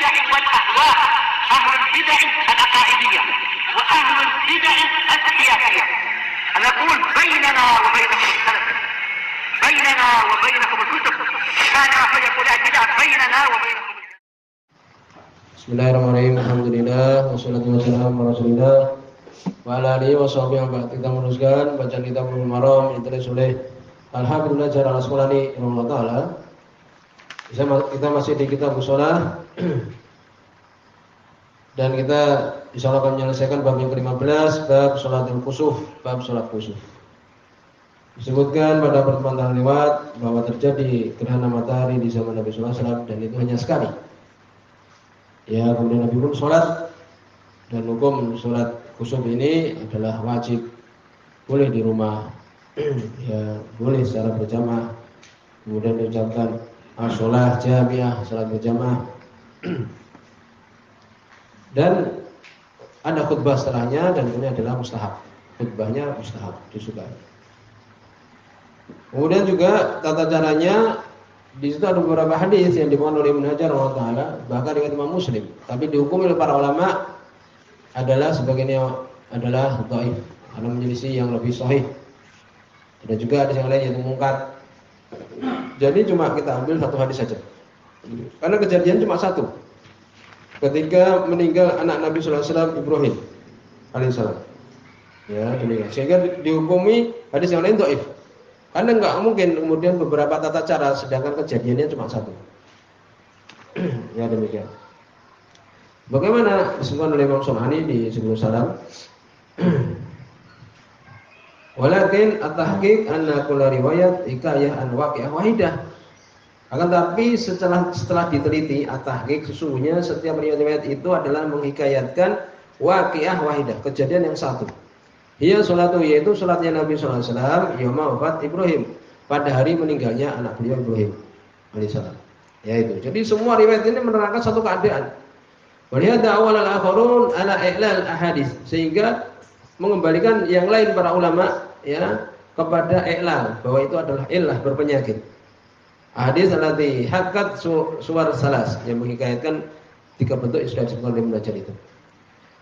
البدع والأهواء، أهل البدع العقائدية وأهل البدع السياسية. نقول بيننا وبينكم السلف، بيننا وبينكم الكتب، كان فيقول البدع بيننا وبينكم. Bismillahirrahmanirrahim. Alhamdulillah wassalatu wassalamu ala Rasulillah wa ala alihi washabihi wa ba'd. Kita meneruskan bacaan kitab Bulughul Maram yang ditulis oleh Al-Hafidz Hajar Al-Asqalani rahimahullah taala. Kita masih di kitab shalah dan kita insyaallah akan menyelesaikan bab yang ke-15, bab sholatul khusuf, bab salat khusuf. Disebutkan pada pertemuan lewat bahwa terjadi gerhana matahari di zaman Nabi sallallahu alaihi wasallam dan itu hanya sekali. Ya, kemudian Nabi pun sholat, dan hukum sholat khusuf ini adalah wajib, boleh di rumah, ya boleh secara berjamaah. Kemudian diucapkan as-sholah jamiah, sholat berjamaah, dan ada khutbah setelahnya, dan ini adalah mustahab. Khutbahnya mustahab, disukai. Kemudian juga tata caranya. Di situ ada beberapa hadis yang dibawakan oleh Ibnu Hajar rahimahullah taala, bahkan riwayat Imam Muslim, tapi dihukumi oleh para ulama adalah sebagiannya adalah dhaif, karena menyelisih yang lebih sahih. Ada juga hadis yang lain yang mungkar. Jadi cuma kita ambil satu hadis saja. Karena kejadian cuma satu. Ketika meninggal anak Nabi sallallahu alaihi wasallam Ibrahim alaihissalam. Ya, demikian. Sehingga dihukumi hadis yang lain dhaif. Karena enggak mungkin kemudian beberapa tata cara sedangkan kejadiannya cuma satu. Ya demikian. Bagaimana disebutkan oleh Imam Sunani di sebelum salam? Walakin at-tahqiq anna kullu riwayat hikayah an waqi'ah wahidah. Akan tapi setelah diteliti at-tahqiq sesungguhnya setiap riwayat itu adalah menghikayatkan waqi'ah wahidah, kejadian yang satu. Dia salatu, yaitu salatnya Nabi sallallahu alaihi wasallam yauma wafat Ibrahim, pada hari meninggalnya anak beliau Ibrahim alaihissalam. Yaitu. Jadi semua riwayat ini menerangkan satu keadaan. Wa hadza awal al-akharun ala i'lal ahadits, sehingga mengembalikan yang lain para ulama ya kepada i'lal, bahwa itu adalah illah, berpenyakit. Hadis allati haqqat suwar salas, yang menghikayatkan tiga bentuk yang sudah disebutkan oleh Ibnu Hajar itu.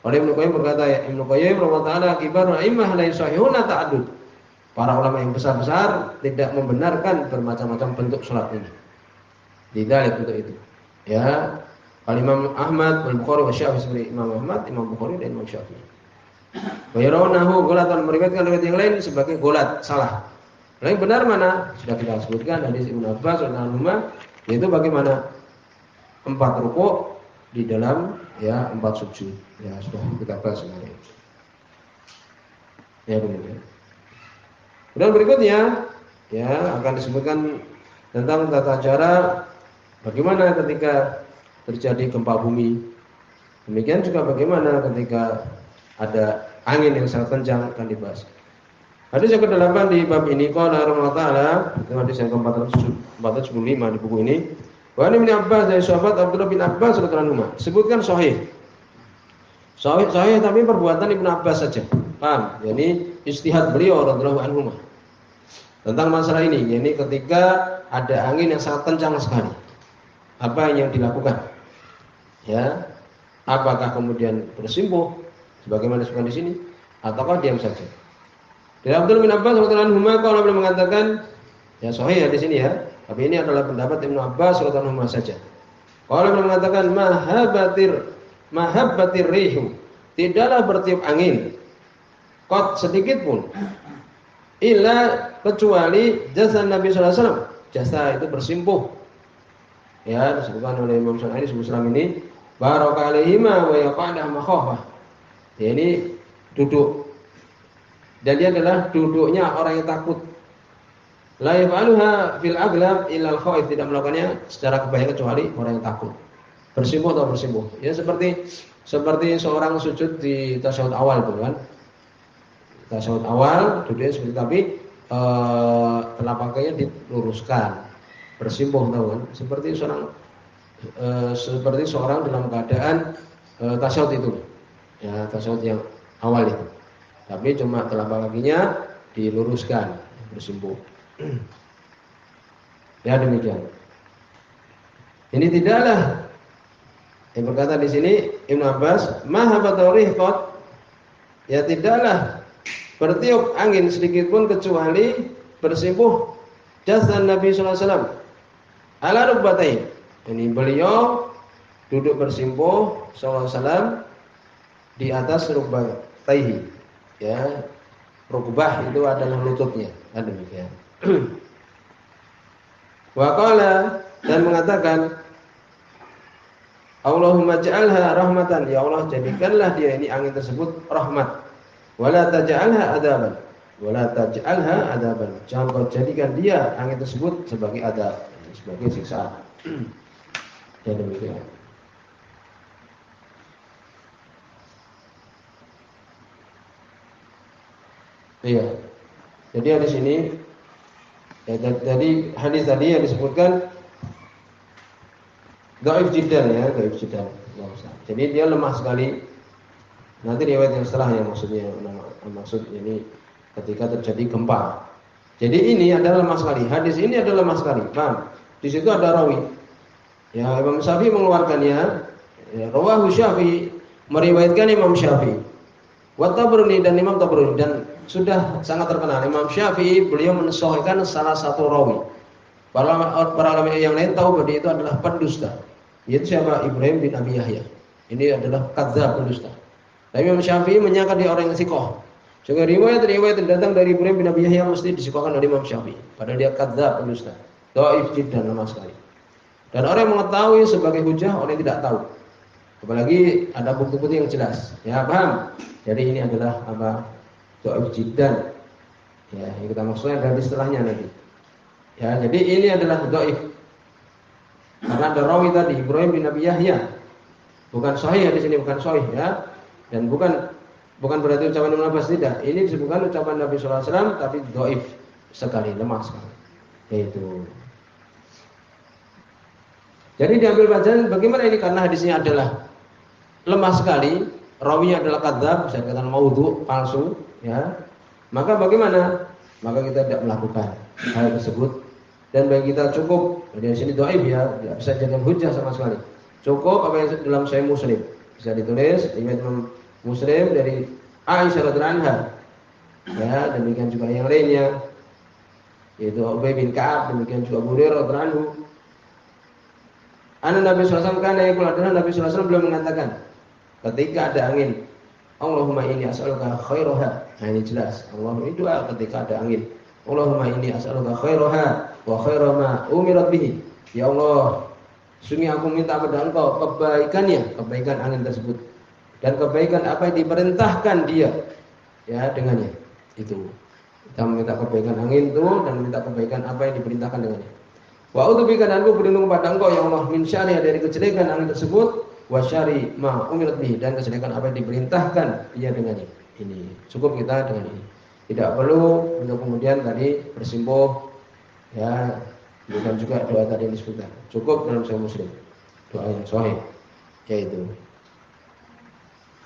Oleh Ibnu Qayyim berkata, Ibnu Qayyim rahimahullah taala kibarul a'immah la yusahihuna ta'addud. Para ulama yang besar-besar tidak membenarkan bermacam-macam bentuk salat ini. Tidak bentuk itu. Ya, Imam Ahmad, Al-Bukhari, wa Syafi'i, seperti Imam Ahmad, Imam Bukhari dan Imam Syafi'i. Wa yarawnahu ghalatan, meriwayatkan riwayat yang lain sebagai ghalat, salah. Yang benar mana? Sudah kita sebutkan hadis Ibnu Abbas radhiyallahu anhu, yaitu bagaimana 4 rukuk di dalam ya 4 sujud. Ya sudah kita bahas kemarin. Ya benar. Dan berikutnya ya akan disebutkan tentang tata cara bagaimana ketika terjadi gempa bumi. Demikian juga bagaimana ketika ada angin yang sangat kencang akan dibahas. Hadis yang ke-8 di bab ini qala rahimahullah taala, hadis yang ke-475 di buku ini. Wa Ibnu Abbas dari sahabat Abdullah bin Abbas radhiyallahu anhu. Sebutkan sahih. Sahih tapi perbuatan Ibnu Abbas saja. Paham? Yani ijtihad beliau radhiyallahu anhu tentang masalah ini, yakni ketika ada angin yang sangat kencang sekali. Apa yang dilakukan? Ya. Apakah kemudian bersimpuh sebagaimana disebutkan di sini ataukah diam saja? Dari Abdullah bin Abbas radhiyallahu anhu kalau beliau mengatakan ya sahih di sini ya. Tapi ini adalah pendapat Ibnu Abbas radhiyallahu anhu saja. Kalau beliau mengatakan mahabbatir rihu, tidaklah bertiup angin qat sedikit pun illa kecuali jasa Nabi sallallahu alaihi wasallam, jasa itu bersimpuh. Ya, disebutkan oleh Imam Syafi'i di Islam ini baraka alaihima wa yaqadah makhafah. Ya, ini duduk. Dan dia adalah duduknya orang yang takut. La yaf'aluha fil aghlab illa al-khaif, tidak melakukannya secara kebanyakan kecuali orang yang takut. Bersimpuh atau bersimpuh. Ya seperti seorang sujud di tasyahud awal itu kan. Tasyahud awal duduknya seperti tapi telapak kakinya diluruskan. Bersimpuh tahu kan? Seperti seorang dalam keadaan tasyahud itu. Ya, tasyahud yang awal itu. Tapi cuma telapak kakinya diluruskan, bersimpuh. Ya demikian. Ini tidaklah Yang berkata di sini Ibnu Abbas, "Mahabatu rihqat." Ya tidaklah bertiup angin sedikit pun kecuali bersimpuh jasad Nabi sallallahu alaihi wasallam ala rukbatai. Ini beliau duduk bersimpuh sallallahu alaihi wasallam di atas rukbataihi. Ya, rukbah itu adalah lututnya. Demikian. Wa qala, dan mengatakan, Allahumma ja'alha rahmatan, ya Allah jadikanlah dia ini angin tersebut rahmat. Wala taj'alha adaban. Wala taj'alha adaban. Jangan kau jadikan dia angin tersebut sebagai adab, sebagai siksaan. Ya demikian. Iya. Jadi di sini ya, jadi hadis tadi yang disebutkan dhaif jiddan ya, dhaif jiddan. Jadi dia lemah sekali. Nanti riwayat yang setelahnya maksudnya maksud ini ketika terjadi gempa. Jadi ini adalah lemah sekali. Hadis ini adalah lemah sekali. Paham? Di situ ada rawi. Ya, Imam Syafi'i mengeluarkannya. Ya, rawahu Syafi'i, meriwayatkan Imam Syafi'i. Wa Tabrani dan Imam Tabrani, dan sudah sangat terkenal Imam Syafi'i, beliau mensahihkan salah satu rawi. Para ulama yang lain tahu bahwa itu adalah pendusta. Yaitu siapa? Ibrahim bin Abi Yahya. Ini adalah kadzdzab, pendusta. Tapi Imam Syafi'i menyangka dia orang yang sikoh. Sehingga riwayat yang datang dari Ibrahim bin Abi Yahya mesti disikohkan oleh Imam Syafi'i. Padahal dia kadzdzab, pendusta. Dhaif jiddan sama sekali. Dan orang yang mengetahui sebagai hujah, orang yang tidak tahu. Apalagi ada bukti-bukti yang jelas. Ya paham? Jadi ini adalah apa? Dhaif jiddan. Ya, yang kita maksudnya dari setelahnya nanti. Ya, jadi ini adalah dhaif. Karena ada rawi tadi Ibrahim bin Abi Yahya. Bukan sahih di sini, bukan sahih ya. Dan bukan berarti ucapan Ibnu Abbas, tidak. Ini disebutkan ucapan Nabi sallallahu alaihi wasallam tapi dhaif sekali, lemah sekali. Yaitu. Jadi diambil pelajaran bagaimana ini, karena hadisnya adalah lemah sekali, rawinya adalah kadzdzab, bisa dikatakan maudhu, palsu, ya. Maka bagaimana? Maka kita tidak melakukan hal tersebut, dan bagi kita cukup dari sini dhaif ya, tidak bisa jadi hujah sama sekali. Cukup apa yang dalam Sahih Muslim. Bisa ditulis riwayat Imam Muslim dari Aisyah radhiyallahu anha. Ya, demikian juga yang lainnya. Yaitu Ubay bin Ka'ab, demikian juga Abu Hurairah radhiyallahu anhu. Nabi sallallahu alaihi wasallam Nabi sallallahu alaihi wasallam belum mengatakan ketika ada angin, Allahumma inni as'aluka khairaha. Nah, ini jelas. Allahumma ini doa ketika ada angin. Allahumma inni as'aluka khairaha wa khaira ma umirat bihi. Ya Allah, sungguh aku minta pada Engkau kebaikan angin tersebut dan kebaikan apa yang diperintahkan dia ya dengannya. Itu. Kita meminta kebaikan angin itu dan minta kebaikan apa yang diperintahkan dengannya. Wa a'udzubika, dan aku berlindung kepada Engkau ya Allah min syarri, dari kejelekan angin tersebut, wa syarri ma umirat bihi, dan kejelekan apa yang diperintahkan dia dengannya. Ini cukup kita dengan ini. Tidak perlu untuk kemudian tadi bersimpuh ya, bukan juga doa tadi yang disebutkan. Cukup dalam Sahih Muslim. Doa yang sahih yaitu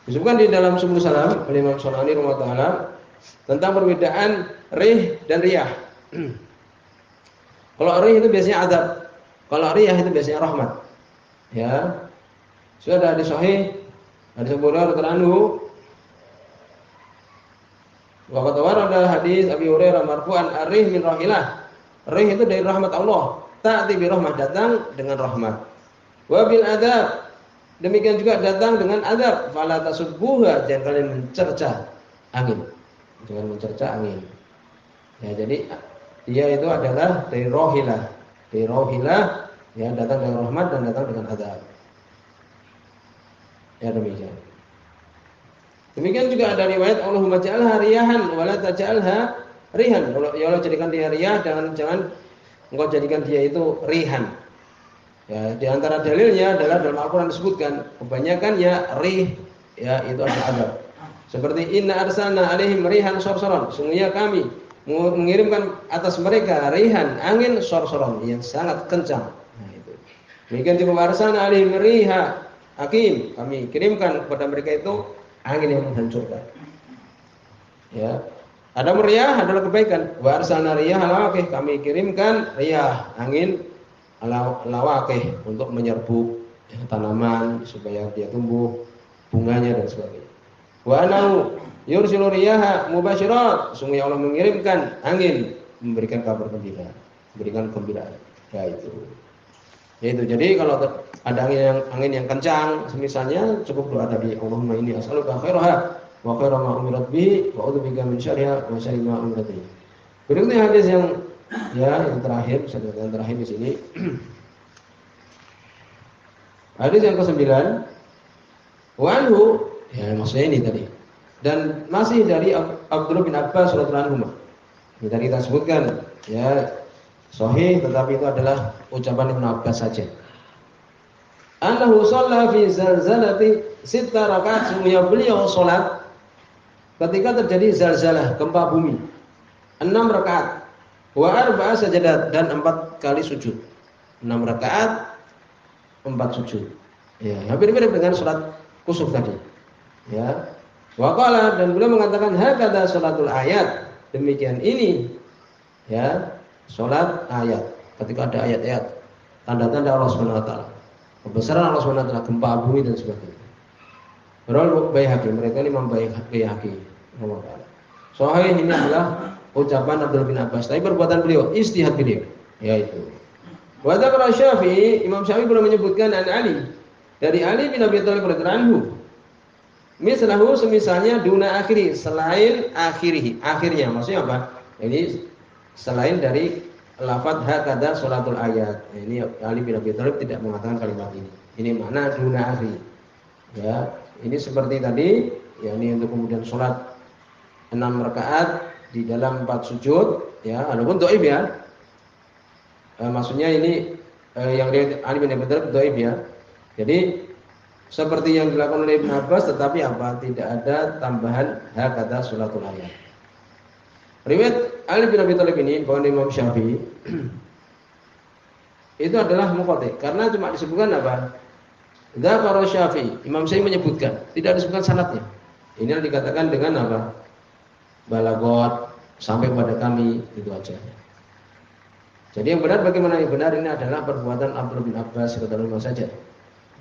disebutkan di dalam Subul Salam oleh Imam Syafi'i rahimahullah taala tentang perbedaan rih dan riyah. Kalau rih itu biasanya adab, kalau riyah itu biasanya rahmat. Ya. Sudah di sahih hadis Abu Hurairah radhiyallahu anhu. Wa qad warada hadis Abi Hurairah marfu'an ar-rih min rahilah. Rih itu dari rahmat Allah. Ta'ti bi rahmah, datang dengan rahmat. Wa bil adab, demikian juga datang dengan adab. Fala tasubbuha, jangan kalian mencerca angin. Jangan mencerca angin. Ya, jadi dia itu adalah dari rohilah. Dari rohilah ya, datang dengan rahmat dan datang dengan adab. Ya demikian. Demikian juga ada riwayat Allahumma ja'alha riyahan wa la taj'alha rihan. Ya Allah, jadikan dia riyah, jangan engkau jadikan dia itu rihan. Ya, di antara dalilnya adalah dalam Al-Qur'an disebutkan kebanyakan ya rih ya itu ada adab. Seperti inna arsalna alaihim rihan sarsaran. Sungguhnya kami mengirimkan atas mereka rihan, angin sarsaran yang sangat kencang. Nah, itu. Demikian juga arsalna alaihim riha hakim. Kami kirimkan kepada mereka itu angin yang menghancurkan. Ya. Ada riyah adalah kebaikan. Wa arsalna riyah ala kami kirimkan riyah, angin ala waqih untuk menyerbu ya, tanaman supaya dia tumbuh, bunganya dan sebagainya. Wa anau yursilu riyaha mubasyirat, sungguh Allah mengirimkan angin memberikan kabar gembira, memberikan gembiraan. Ya itu. Yaitu jadi kalau ada angin yang kencang misalnya cukup doa tadi, Allahumma inni as'aluka khairaha wa khaira ma umirat bihi wa a'udzubika min syarriha wa syarri ma umirat bihi. Berikutnya hadis yang terakhir, yang terakhir di sini. Hadis yang ke-9. Wa anhu, ya maksudnya ini tadi. Dan masih dari Abdullah bin Abbas radhiyallahu anhu. Ini tadi kita sebutkan, ya sahih, tetapi itu adalah ucapan Ibnu Abbas saja. Annahu shalla fi zalzalati 6 rakaat, sungguh beliau salat ketika terjadi zalzalah, gempa bumi. 6 rakaat. Wa 4 sajadat, dan 4 kali sujud. 6 rakaat, 4 sujud. Ya, hampir mirip dengan salat kusuf tadi. Ya. Wa qala, dan beliau mengatakan hakadha salatul ayat. Demikian ini ya salat ayat. Ketika ada ayat-ayat tanda-tanda Allah Subhanahu wa taala, kebesaran Allah Subhanahu wa taala, gempa bumi dan sebagainya. Rawal Baihaqi, mereka ini Imam Baihaqi Allah taala. Sahih ini adalah ucapan Abdul bin Abbas, tapi perbuatan beliau, ijtihad beliau, yaitu. Wa dzakara Syafi'i, Imam Syafi'i pernah menyebutkan an Ali, dari Ali bin Abi Thalib radhiyallahu anhu. Mislahu, semisalnya duna akhiri, selain akhirihi, akhirnya maksudnya apa? Ini selain dari lafadz hakadha sholatul ayat. Ini Ali bin Abi Thalib tidak mengatakan kalimat ini. Ini mana duna akhiri. Ya, ini seperti tadi, ya ini untuk kemudian sholat 6 rakaat di dalam 4 sujud, ya, walaupun dhaif ya. Maksudnya ini yang riwayat Ali bin Abi Thalib dhaif ya. Jadi seperti yang dilakukan oleh Ibnu Abbas, tetapi apa? Tidak ada tambahan hakadha sholatul ayat. Riwayat Ali bin Abi Thalib ini bahwa Imam Syafi'i itu adalah muqaddih karena cuma disebutkan apa? Dzakara Syafi'i. Imam Syafi'i menyebutkan, tidak disebutkan sanadnya. Ini yang dikatakan dengan apa? Balagot sampai pada kami, itu aja. Jadi yang benar, bagaimana yang benar, ini adalah perbuatan Abdullah bin Abbas radhiyallahu anhu saja,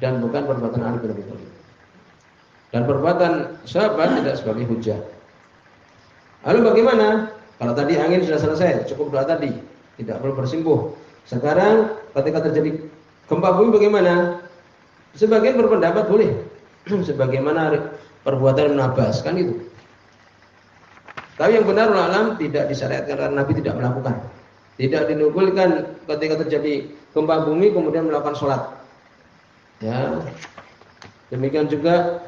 dan bukan perbuatan Ali bin Abi Thalib. Dan perbuatan sahabat tidak sebagai hujah. Lalu bagaimana? Kalau tadi angin sudah selesai, cukup doa tadi, tidak perlu bersimpuh. Sekarang ketika terjadi gempa bumi bagaimana? Sebagian berpendapat boleh, sebagaimana perbuatan Ibnu Abbas, kan itu. Tapi yang benar ulama tidak disyariatkan karena Nabi tidak melakukan. Tidak dinukilkan ketika terjadi gempa bumi kemudian melakukan sholat. Ya, demikian juga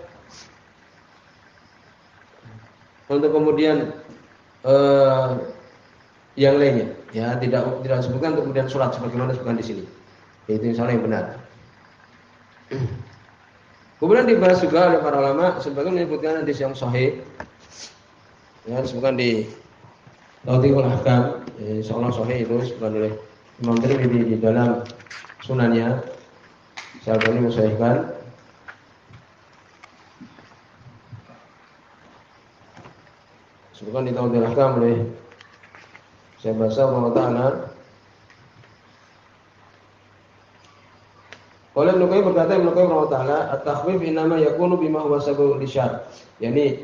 untuk kemudian yang lainnya, ya tidak disebutkan untuk kemudian sholat sebagaimana disebutkan di sini. Itu insyaallah yang benar. Kemudian dibahas juga oleh para ulama sebagian menyebutkan hadis yang sahih, ya disebutkan di Tawdihul Ahkam, insyaallah sahih itu disebutkan oleh Imam Tirmidzi di dalam sunannya. Saat ini mensahihkan. Sebutkan di Tawdihul Ahkam oleh Syekh Basal Allah Ta'ala. Oleh Ibnu Qayyim berkata, Ibnu Qayyim Allah Ta'ala, at-takhwif innama yakunu bima huwa sababul lisyar. Yani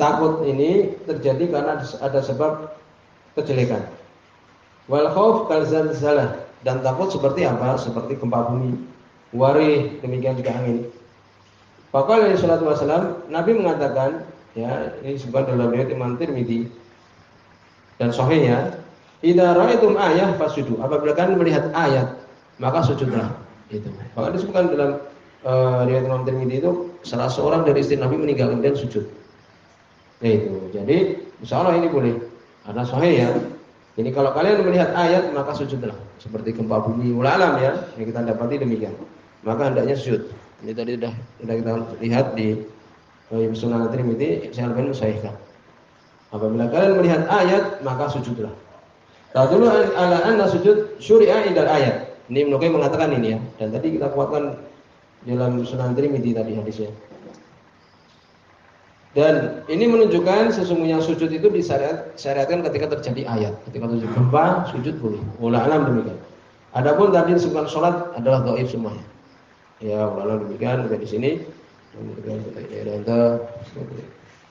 takut ini terjadi karena ada sebab kejelekan. Wal khauf kal zalzalah, dan takut seperti apa? Seperti gempa bumi, warih, demikian juga angin. Faqala alaihi salatu wasallam, Nabi mengatakan, ya ini disebut dalam riwayat Imam Tirmidzi dan sahihnya, idza ra'aitum ayah fasujudu, apabila kalian melihat ayat maka sujudlah. Itu. Maka disebutkan dalam riwayat Imam Tirmidzi itu salah seorang dari istri Nabi meninggal kemudian sujud. Itu. Jadi insyaallah ini boleh. Karena sahih ya. Ini kalau kalian melihat ayat maka sujudlah. Seperti gempa bumi ulalam ya, yang kita dapati demikian. Maka hendaknya sujud. Ini tadi sudah kita lihat di Sunan Tirmidzi, saya lebih mensahihkan. Apabila kalian melihat ayat maka sujudlah. Tadullu ala anna sujud syuri'a indal ayat. Ini Ibnu Qayyim mengatakan ini ya, dan tadi kita kuatkan dalam Sunan Tirmidzi tadi hadisnya. Dan ini menunjukkan sesungguhnya sujud itu disyariatkan ketika terjadi ayat. Ketika terjadi gempa, sujud boleh. Wallahu a'lam demikian. Adapun tadi disebutkan salat adalah dhaif semuanya. Ya, walau demikian sampai di sini. Kemudian kita